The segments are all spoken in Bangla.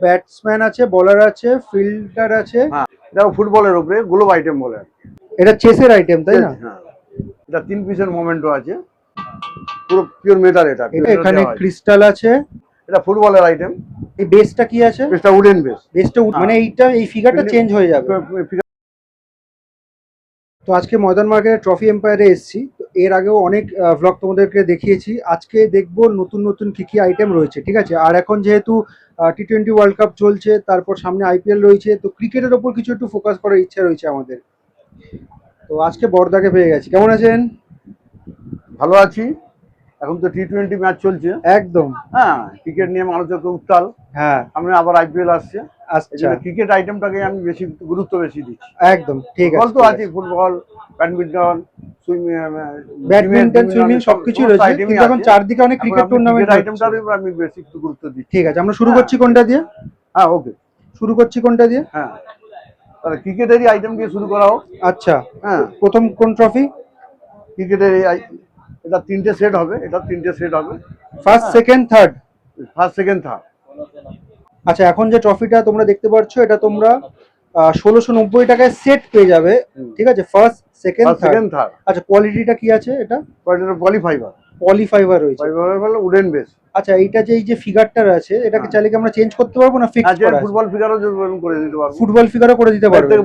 ব্যাটসম্যান আছে, বলার আছে, ফিল্ডার আছে। হ্যাঁ, এটা ফুটবলের উপরে গ্লোব আইটেম বলে আর কি। এটা চেসের আইটেম তাই না? হ্যাঁ, এটা 3 পিসের মোমেন্টও আছে, পুরো পিওর মেটাল। এটা এখানে ক্রিস্টাল আছে। এটা ফুটবলের আইটেম। এই বেসটা কি আছে? বেসটা উডেন বেস। বেসটা মানে এইটা এই ফিগারটা চেঞ্জ হয়ে যাবে। তো আজকে ময়দান মার্কেটের ট্রফি এম্পায়ারে এসেছি। তো এর আগেও অনেক ভ্লগ তোমাদেরকে দেখিয়েছি। আজকে দেখবো নতুন নতুন কি কি আইটেম রয়েছে, ঠিক আছে? আর এখন যেহেতু টি-20 ওয়ার্ল্ড কাপ চলছে, তারপর সামনে আইপিএল রয়েছে, তো ক্রিকেটের ওপর কিছু একটু ফোকাস করার ইচ্ছা রয়েছে আমাদের। তো আজকে বড়দাকে পেয়ে গেছি। কেমন আছেন? ভালো আছি। এখন তো টি-20 ম্যাচ চলছে একদম। হ্যাঁ, ক্রিকেট নিয়ে মানুষের খুব উত্তাল। হ্যাঁ, সামনে আবার আইপিএল আসছে। আচ্ছা, ক্রিকেট আইটেমটাকে আমি বেশি গুরুত্ব দিচ্ছি। একদম ঠিক আছে। ফুটবল তো আছে, ফুটবল, ব্যাডমিন্টন, ব্যাডমিন্টন, সুইমিং সবকিছু রয়েছে, কিন্তু এখন চারদিকে অনেক ক্রিকেট টুর্নামেন্ট আইটেমটার উপর আমি বেশি একটু গুরুত্ব দিচ্ছি। ঠিক আছে, আমরা শুরু করছি কোনটা দিয়ে? হ্যাঁ, ওকে, শুরু করছি কোনটা দিয়ে? হ্যাঁ, তাহলে ক্রিকেটেরই আইটেম দিয়ে শুরু করা হোক। আচ্ছা, হ্যাঁ, প্রথম কোন ট্রফি? ক্রিকেটের এটা 3টে সেট হবে। এটা 3টে সেট হবে, first, second, third. First, second, third. আচ্ছা, এখন যে ট্রফিটা তোমরা দেখতে পাচ্ছ, এটা তোমরা 1690 টাকায় সেট পেয়ে যাবে, ঠিক আছে? First, second, third. আচ্ছা, কোয়ালিটিটা কি আছে? এটা পলিফাইবার। পলিফাইবার রয়েছে, উডেন বেস। আচ্ছা, এইটা যে এই যে ফিগারটা আছে, এটাকে চাইলে কি আমরা চেঞ্জ করতে পারবো না ফিক্স করা আছে? ফুটবল ফিগারও করে দিতে পারবো। ফুটবল ফিগারও করে দিতে পারবো, থেকে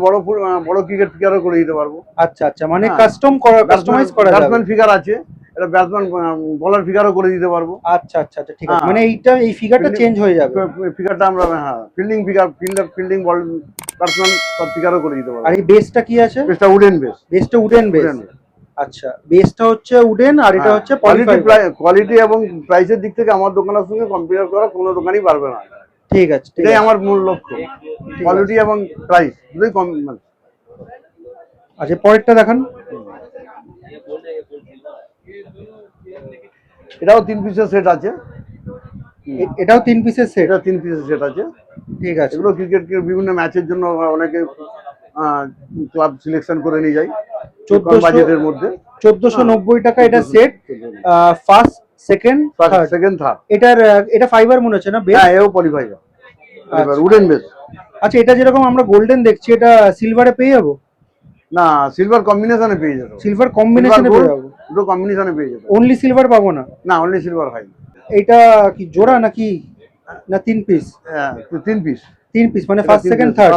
বড় ক্রিকেট ফিগারও করে দিতে পারবো। আচ্ছা আচ্ছা, মানে কাস্টমাইজ করা যাবে। ব্যাটসম্যান ফিগার আছে, এটা ব্যাটসম্যান বলার ফিগারও করে দিতে পারবো। আচ্ছা আচ্ছা আচ্ছা, ঠিক আছে। মানে এই ফিগারটা চেঞ্জ হয়ে যাবে। ফিগারটা আমরা, হ্যাঁ, ফিল্ডিং ফিগার, ফিল্ডিং বল, ব্যাটসম্যান সব ফিগারও করে দিতে পারবো। আর এই বেসটা কি আছে? বেসটা উডেন বেস। বেসটা উডেন বেস। আচ্ছা, বেসটা হচ্ছে উডেন, আর এটা হচ্ছে কোয়ালিটি এবং প্রাইসের দিক থেকে আমার দোকানের সঙ্গে কম্পেয়ার করা কোনো দোকানই পারবে না। ঠিক আছে, এটাই আমার মূল লক্ষ্য, কোয়ালিটি এবং প্রাইস দুটোই কম। আচ্ছা, পরেরটা দেখান। এটাও 3 পিসের সেট আছে। এটাও 3 পিসের সেট? এটা 3 পিসের সেট আছে, ঠিক আছে। এগুলো ক্রিকেট বিভিন্ন ম্যাচের জন্য অনেকে ক্লাব সিলেকশন করে নিয়ে যায় 14 বাজেটের মধ্যে। 1490 টাকা এটা সেট, ফার্স্ট, সেকেন্ড, থার্ড। এটা ফাইবার মনে হচ্ছে না? হ্যাঁ, এও পলিফাইবার, উডেন বেস। আচ্ছা, এটা যেরকম আমরা গোল্ডেন দেখছি, এটা সিলভারে পেয়ে যাবো? না, সিলভার কম্বিনেশনে পেয়ে যাবো। সিলভার কম্বিনেশনে পেয়ে যাবো? দুটো কম্বিনেশনে পেয়ে যাবো। অনলি সিলভার পাবো না? না, অনলি সিলভার হয় না। এটা কি জোড়া নাকি না 3 পিস? হ্যাঁ, 3 পিস। 3 পিস মানে ফার্স্ট, সেকেন্ড, থার্ড।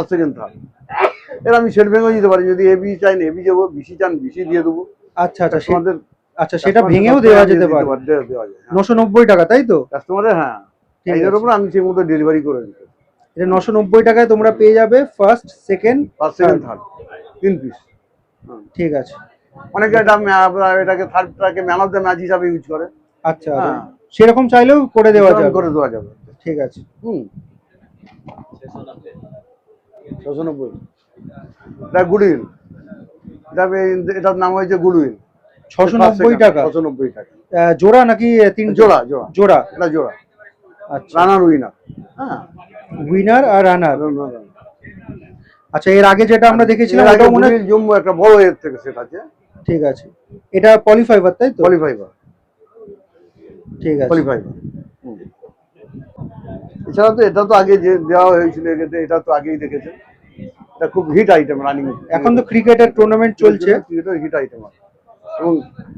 এর আমি সেট ভেঙেও দিতে পারি, যদি এবি চাই না এবি দেবো, বিসি চান বিসি দিয়ে দেবো। আচ্ছা আচ্ছা, আচ্ছা, সেটা ভেঙেও দেওয়া যেতে পারে। 990 টাকা, তাই তো? কাস্টমারের, হ্যাঁ, এর উপর আমি সেই মতো ডেলিভারি করে দিই। এটা 990 টাকায় তোমরা পেয়ে যাবে ফার্স্ট, সেকেন্ড, থার্ড, 3 পিস। ঠিক আছে। অনেকে এটাকে থার্ডটাকে ম্যান অফ দ্য ম্যাচ হিসাবে ইউজ করে। আচ্ছা, সেরকম চাইলেও করে দেওয়া যাবে। ঠিক আছে। 690 এটা গুডউইল। এটার নাম হয়েছে গুডউইল। 690 টাকা? 690 টাকা। জোড়া নাকি 3? জোড়া। এটা জোড়া। আচ্ছা, রানার উইনার। হ্যাঁ, উইনার আর রানার। আচ্ছা, এর আগে যেটা আমরা দেখেছিলাম ওটা মনে হয় জম্মু একটা বড় এর থেকে সেট আছে। ঠিক আছে, এটা পলিফাইবার তাই তো? পলিফাইবার, ঠিক আছে, পলিফাইবার। এছাড়া তো এটা তো আগে যে দেওয়া হয়েছিল, এটা তো আগেই দেখেছেন। এটা খুব হিট আইটেম, রানিং। এখন তো ক্রিকেটের টুর্নামেন্ট চলছে, ক্রিকেটের হিট আইটেম এবং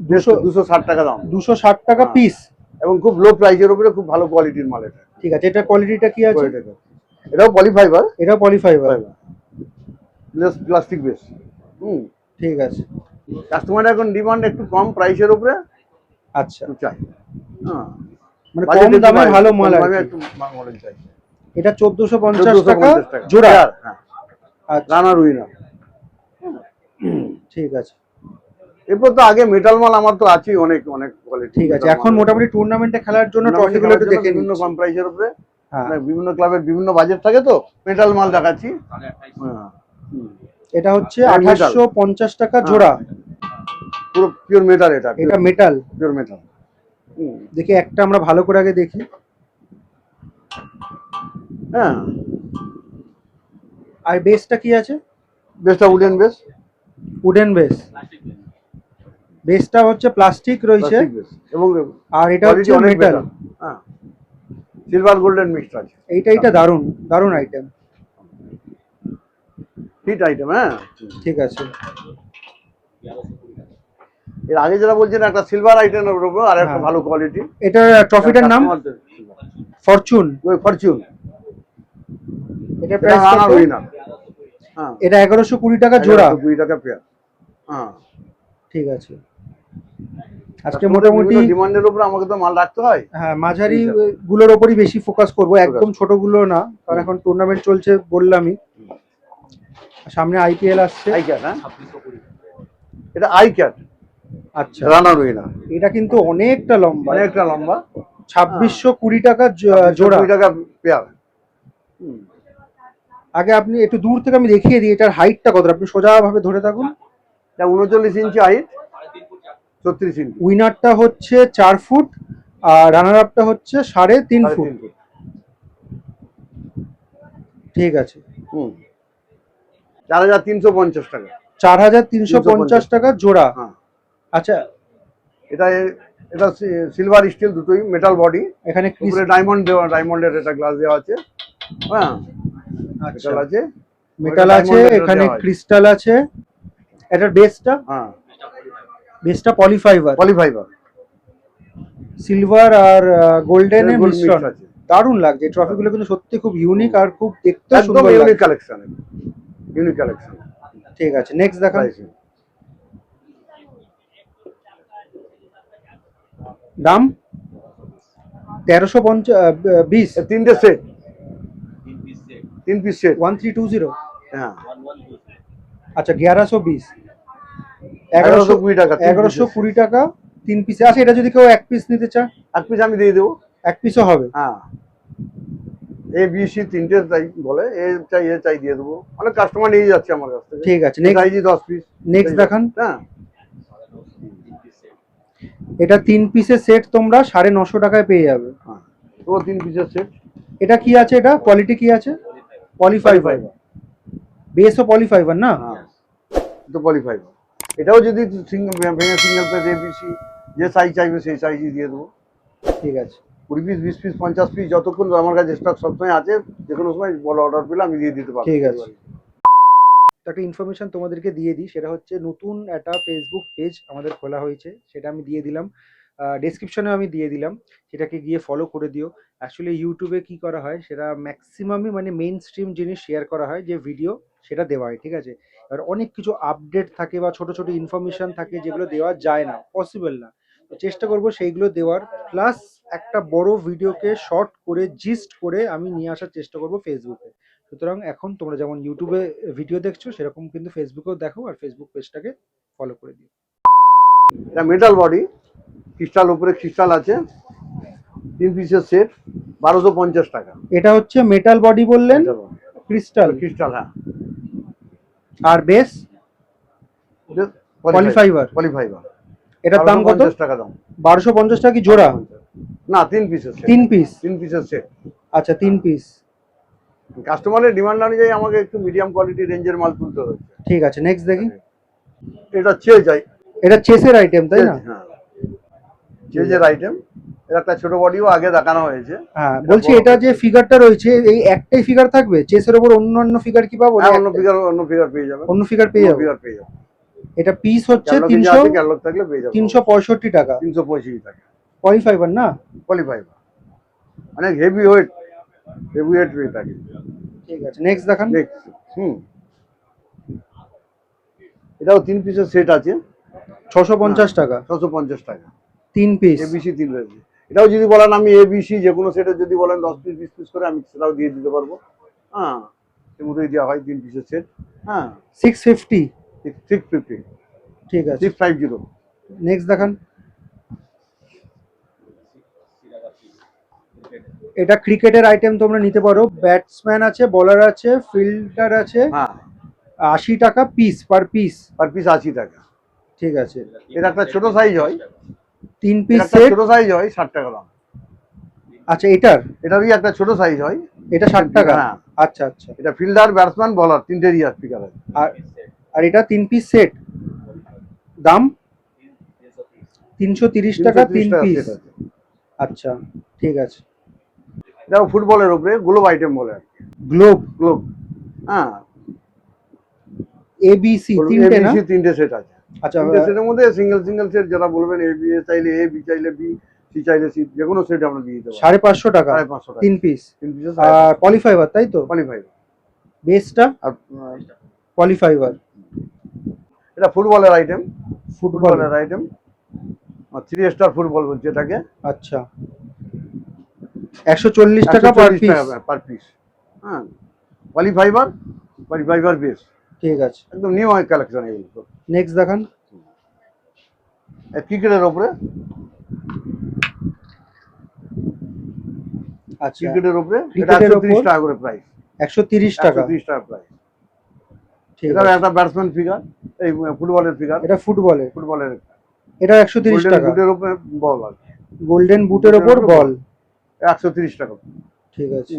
260 টাকা দাম। 260 টাকা পিস, এবং খুব লো প্রাইসের উপরে খুব ভালো কোয়ালিটির মাল এটা। ঠিক আছে, এটা কোয়ালিটিটা কি আছে? এটাও পলিফাইবার। এটাও পলিফাইবার, প্লাস্টিক বেস। ঠিক আছে। কাস্টমার এখন ডিমান্ড একটু কম প্রাইসের উপরে। আচ্ছা, চাই, মানে কম দামে ভালো মাল আছে, একটু মাল চাই। এটা 1450 টাকা জোড়া। হ্যাঁ, রানার উইনার। ঠিক আছে। এরপর তো আগে মেটাল মাল আমার তো আছেই অনেক অনেক কোয়ালিটি। ঠিক আছে, এখন মোটামুটি টুর্নামেন্টে খেলার জন্য ট্রফিগুলো একটু দেখে বিভিন্ন কম প্রাইসের উপরে। বিভিন্ন ক্লাবের বিভিন্ন বাজেট থাকে, তো মেটাল মাল দেখাচ্ছি। এটা হচ্ছে 2850 টাকা জোড়া, পুরো পিওর মেটাল। এটা মেটাল, পিওর মেটাল। দেখি একটা আমরা ভালো করে আগে দেখি। হ্যাঁ, আর বেসটা কি আছে? বেসটা উডেন বেস। উডেন বেস, বেসটা হচ্ছে প্লাস্টিক রয়েছে, এবং আর এটা হচ্ছে মেটাল। সিলভার গোল্ডেন মিক্সড আছে। এইটা দারুণ দারুণ আইটেম, হিট আইটেম। হ্যাঁ ঠিক আছে। এর আগে যেটা বলছেন একটা সিলভার আইটেমের উপর আর একটা হ্যাঁ। ভালো কোয়ালিটি। এটা ট্রফিটার নাম ফরচুন। ফরচুন। এটা প্রাইস কত? হ্যাঁ, এটা 1120 টাকা জোড়া। 1120 টাকা পেয়ার। হ্যাঁ, ঠিক আছে। আজকে মোটামুটি ডিমান্ডের উপর আমাকে তো মাল রাখতে হয়। হ্যাঁ, মাঝারি গুলোর ওপরই বেশি ফোকাস করব, একদম ছোট গুলো না, কারণ এখন টুর্নামেন্ট চলছে বললামই, সামনে আইপিএল আসছে। আই ক্যাট, হ্যাঁ এটা আই ক্যাট। আচ্ছা, রানার উইনার। এটা কিন্তু অনেকটা লম্বা, 2620 টাকা জোড়া। 20 টাকা পেয়ার। আগে আপনি একটু দূর থেকে আমি দেখিয়ে দিই এটার হাইটটা কত, আপনি সোজা ভাবে ধরে থাকুন। এটা 39 ইঞ্চি হাইট, 36 ইঞ্চি। উইনারটা হচ্ছে 4 ফুট আর রানার আপটা হচ্ছে 3.5 ফুট। ঠিক আছে। 4350 টাকা। 4350 টাকা জোড়া। আচ্ছা, এটা সিলভার স্টিল দুটোই, মেটাল বডি, এখানে উপরে ডায়মন্ড দেওয়া, ডায়মন্ডের এটা গ্লাস দেওয়া আছে। হ্যাঁ, আচ্ছা, মেটাল আছে, মেটাল আছে, এখানে ক্রিস্টাল আছে। এটার বেসটা, হ্যাঁ বেসটা পলিফাইবার, সিলভার আর গোল্ডেনের মিশ্রণ। আছে। দারুণ লাগছে এই ট্রফিগুলো, কিন্তু সত্যি খুব ইউনিক আর খুব দেখতে একদম সুন্দর ইউনিক লাগছে। Collection, unique collection. ঠিক আছে, নেক্সট দেখান। দাম 1320। তিনটে সেট, 3 পিস সেট, 1320। হ্যাঁ। আচ্ছা, 1120, 1120 টাকা, 1120 টাকা 3 পিসে। আচ্ছা, এটা যদি কেউ এক পিস নিতে চায়, এক পিস আমি দিয়ে দেবো। এক পিসও হবে? হ্যাঁ, এ বি সি তিনটে চাই বলে, এ চাই দিয়ে দেবো। অনেক কাস্টমার নিয়ে যাচ্ছে আমার কাছ থেকে। ঠিক আছে, নেক্সট 10 পিস। নেক্সট দেখান। হ্যাঁ, এটা 3 পিসের সেট তোমরা 950 টাকায় পেয়ে যাবে। হ্যাঁ, তো 3 পিসের সেট। এটা কি আছে, এটা কোয়ালিটি কি আছে? পলিফাইবার, বেসও পলিফাইবার না? হ্যাঁ, তো পলিফাইবার। এটাও যদি সিঙ্গেল পেজ এবিসি যে সাইজ চাইবে সেই সাইজই দিয়ে দেবো। ঠিক আছে, 20 পিস, 20 পিস, 50 পিস, যতক্ষণ আমার কাছে স্টক সবসময় আছে, যে কোনো সময় বড় অর্ডার পেলে আমি দিয়ে দিতে পারবো। ঠিক আছে। একটা ইনফরমেশন তোমাদেরকে দিয়ে দিই, সেটা হচ্ছে নতুন একটা ফেসবুক পেজ আমাদের খোলা হয়েছে, সেটা আমি দিয়ে দিলাম, ডেসক্রিপশনেও আমি দিয়ে দিলাম, সেটাকে গিয়ে ফলো করে দিও। অ্যাকচুয়ালি ইউটিউবে কি করা হয়, সেটা ম্যাক্সিমামই মানে মেইন স্ট্রিম জিনিস শেয়ার করা হয়, যে ভিডিও সেটা দেওয়া হয়, ঠিক আছে। এবার অনেক কিছু আপডেট থাকে বা ছোট ছোট ইনফরমেশন থাকে যেগুলো দেওয়া যায় না, পসিবল না, তো চেষ্টা করব সেইগুলো দেওয়ার, প্লাস একটা বড় ভিডিওকে শর্ট করে জিস্ট করে আমি নিয়ে আসার চেষ্টা করব ফেসবুকে। সুতরাং এখন তোমরা যেমন ইউটিউবে ভিডিও দেখছো, সেরকম কিন্তু ফেসবুকেও দেখো, আর ফেসবুক পেজটাকে ফলো করে দিও। এটা মেটাল বডি, ক্রিস্টাল, উপরে ক্রিস্টাল আছে, 3 পিসের সেট, 1250 টাকা। এটা হচ্ছে মেটাল বডি বললেন, ক্রিস্টাল, হ্যাঁ। আর বেস পলিফাইবার। এটার দাম কত? 1250 টাকা দাম। 1250 টাকা কি জোড়া? না, 3 পিসের সেট। 3 পিস? 3 পিসের সেট। আচ্ছা, 3 পিস। কাস্টমারের ডিমান্ড অনুযায়ী আমাকে একটু মিডিয়াম কোয়ালিটি রেঞ্জের মাল তুলতে হচ্ছে। ঠিক আছে, নেক্সট দেখি। এটা চেজ আই, এটা চেসের আইটেম তাই না? হ্যাঁ, চেজের আইটেম। এর একটা ছোট বডিও আগে দেখানো হয়েছে। হ্যাঁ, বলছি এটা যে ফিগারটা রয়েছে, এই একটাই ফিগার থাকবে? চেসের উপর অন্য ফিগার কি পাবো? হ্যাঁ, অন্য ফিগার পেয়ে যাবে। অন্য ফিগার পেয়ে যাবে। এটা পিস হচ্ছে 365 টাকা। 365 টাকা। পলিফাইবার না? পলিফাইবার, অনেক হেভি ওয়েট থাকে। ঠিক আছে, নেক্সট দেখান। নেক্সট, এটাও 3 পিসের সেট আছে, 650 টাকা। 650 টাকা 3 পিস এবিসি 3 পিস। এটাও যদি বলেন আমি এবিসি যে কোনো সেটে যদি বলেন 10 পিস 20 পিস করে, আমি সেটাও দিয়ে দিতে পারবো। হ্যাঁ, এর মধ্যেই দেওয়া হয় 3 পিসের সেট। হ্যাঁ, 650। 650। ঠিক আছে, 650। নেক্সট দেখান। এটা ক্রিকেটের আইটেম, তোমরা নিতে পারো, ব্যাটসম্যান আছে, বোলার আছে, ফিল্ডার আছে। হ্যাঁ, 80 টাকা পিস, পার পিস 80 টাকা। ঠিক আছে। এর একটা ছোট সাইজ হয়, 3 পিস একটা সেট, ছোট সাইজ হয় 60 টাকা দাম। আচ্ছা, এটারই একটা ছোট সাইজ হয়, এটা 60 টাকা। হ্যাঁ, আচ্ছা আচ্ছা। এটা ফিল্ডার, ব্যাটসম্যান, বোলার তিনটেরই স্পিকার আছে। আর এটা 3 পিস সেট, দাম 330 টাকা 3 পিস। আচ্ছা, ঠিক আছে। দেখো ফুটবলের উপরে গ্লোব আইটেম বলে আর কি। গ্লোব গ্লোব, হ্যাঁ, ABC তিনটে না? ABC তিনটে সেট আছে। আচ্ছা, তিনটে সেটের মধ্যে সিঙ্গেল সেট যেটা বলবেন, এ চাইলে এ, বি চাইলে বি, সি চাইলে সি, যে কোনো সেট আমরা দিয়ে দিতে পারি। 550 টাকা 550 টাকা 3 পিস। 3 পিসের আর পলিফাইবার তাই তো? কোয়ালিফাই। বেসটা আর পলিফাইবার। এটা ফুটবলের আইটেম, ফুটবল। ফুটবলের আইটেম 3 স্টার ফুটবল বলছে এটাকে। আচ্ছা, 140 টাকা পার পিস। পার পিস, হ্যাঁ, পলিফাইবার বেস, ঠিক আছে। একদম নিউ কালেকশন এগুলো। নেক্সট দেখান। ক্রিকেটের উপরে, আচ্ছা, ক্রিকেটের উপরে এটা ক্রিকেটের 130 উপর টাকা করে প্রাইস। 130 টাকা। 130 টাকা প্রাইস। ঠিক এটা আছে। একটা ব্যাটসম্যান ফিগার, এই ফুটবলের ফিগার, এটা ফুটবলের। ফুটবলের এটা 130 টাকা। বুটের উপরে বল আর কি। গোল্ডেন বুটের উপর বল। 130 টাকা। ঠিক আছে।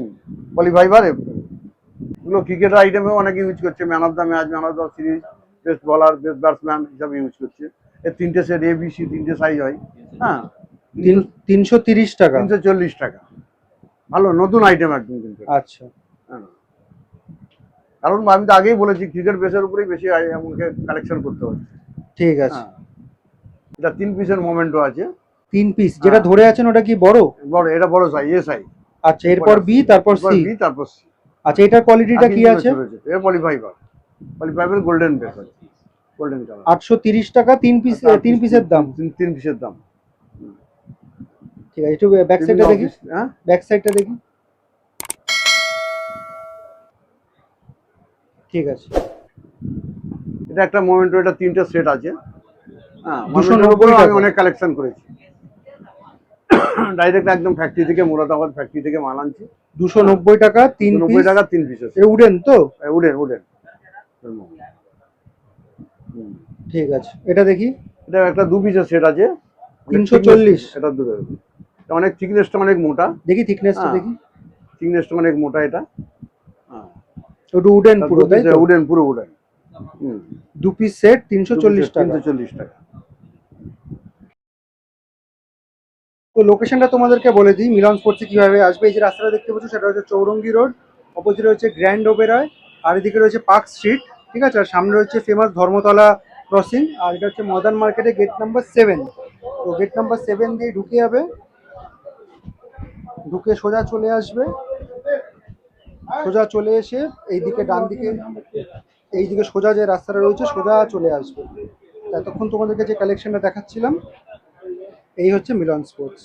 পলিফাইবার এগুলো ক্রিকেট আইটেমে অনেকে ইউজ করছে, man of the match, man of the series, best বলার, বেস্ট ব্যাটসম্যান হিসাবে ইউজ করছে। এর তিনটে সেট ABC, তিনটে সাইজ হয়, হ্যাঁ, 330 টাকা। 340 টাকা। ভালো নতুন আইটেম একদম কিন্তু। আচ্ছা, হ্যাঁ। কারণ আমি তো আগেই বলেছি ক্রিকেট বেসের উপরেই বেশি আমাকে কালেকশন করতে হচ্ছে। ঠিক আছে। হ্যাঁ। এটা 3 পিসের মোমেন্টও আছে। 3 পিস যেটা হ্যাঁ। ধরে আছেন ওটা কি বড়? বড়, এটা বড় সাইজ, এ সাইজ। আচ্ছা, এরপর বি, তারপর সি। বি, তারপর সি। আচ্ছা, এটার কোয়ালিটিটা কি আছে? এর পলিফাইবার গোল্ডেন বেস আছে, গোল্ডেন কালার। 830 টাকা 3 পিস, 3 পিসের দাম। 3 পিসের দাম। ঠিক আছে, একটু ব্যাক সাইডটা দেখি। হ্যাঁ, ব্যাক সাইডটা দেখি। ঠিক আছে। এটা একটা মোমেন্টো, এটা তিনটে সেট আছে। হ্যাঁ, 290 আমি টাকা। অনেক কালেকশন করেছি। ডাইরেক্ট একদম ফ্যাক্টরি থেকে, মুরাদাবাদ ফ্যাক্টরি থেকে মাল আনছি। 290 টাকা 3 90 পিস। টাকা 3 পিস আছে। এটা উডেন তো? উডেন। ঠিক আছে, এটা দেখি। এটা একটা 2 পিসের সেট আছে, 340। এটা দূরে, এটা অনেক থিকনেসটা অনেক মোটা। দেখি থিকনেসটা হ্যাঁ। দেখি। থিকনেসটা অনেক মোটা এটা। হ্যাঁ, ওটা উডেন পুরো তাই তো? উডেন, পুরো উডেন। 2 পিস সেট 340 টাকা। 340 টাকা। তো লোকেশনটা তোমাদেরকে বলে দিই, মিলন স্পোর্টসে কিভাবে আসবে। এই যে রাস্তাটা দেখতে পাচ্ছ সেটা হচ্ছে চৌরঙ্গি রোড, অপোজিটে রয়েছে গ্র্যান্ড ওবেরয়, আর এদিকে রয়েছে পার্ক স্ট্রিট, ঠিক আছে। আর সামনে রয়েছে ফেমাস ধর্মতলা ক্রসিং, আর এটা হচ্ছে মডার্ন মার্কেটে গেট নাম্বার 7। তো গেট নাম্বার 7 দিয়ে ঢুকে যাবে, ঢুকে সোজা চলে আসবে, সোজা চলে এসে এইদিকে ডান দিকে, এইদিকে সোজা যে রাস্তাটা রয়েছে সোজা চলে আসবে। এতক্ষণ তোমাদেরকে যে কালেকশনটা দেখাচ্ছিলাম এই হচ্ছে মিলন স্পোর্টস।